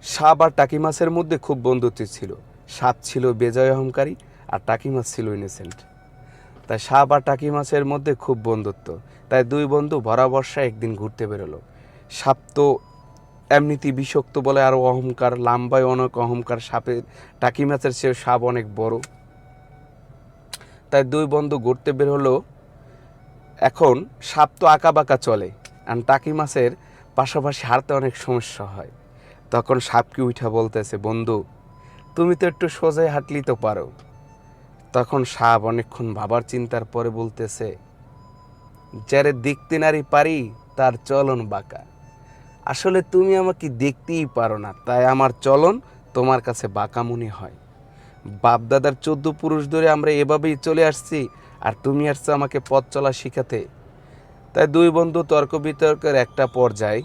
সাপ আর টাকি মাছের মধ্যে খুব বন্ধুত্ব ছিল। সাপ ছিল বেজায় অহংকারী আর টাকি মাছ ছিল ইনোসেন্ট। তাই সাপ আর টাকি মাছের মধ্যে খুব বন্ধুত্ব। তাই দুই বন্ধু ভরা বর্ষায় একদিন ঘুরতে বেরোলো। সাপ তো এমনিতেই বিষাক্ত বলে আরও অহংকার, লাম্বায় অনেক অহংকার সাপের। টাকি মাছের চেয়েও সাপ অনেক বড়। তাই দুই বন্ধু ঘুরতে বের হলো। এখন সাপ তো আঁকা বাঁকা চলে আর টাকি মাছের পাশাপাশি হাঁটতে অনেক সমস্যা হয়। তখন সাপকে উঠা বলতেছে, বন্ধু তুমি তো একটু সোজাই হাঁটলেই তো পারো। তখন সাপ অনেকক্ষণ ভাবার চিন্তার পরে বলতেছে, যারে দেখতে নারী পারি তার চলন বাঁকা। আসলে তুমি আমাকে দেখতেই পারো না, তাই আমার চলন তোমার কাছে বাঁকা মনে হয়। বাপদাদার 14 পুরুষ ধরে আমরা এভাবেই চলে আসছি, আর তুমি আসছো আমাকে পথ চলা শিখাতে। তাই দুই বন্ধু তর্ক বিতর্কের একটা পর্যায়ে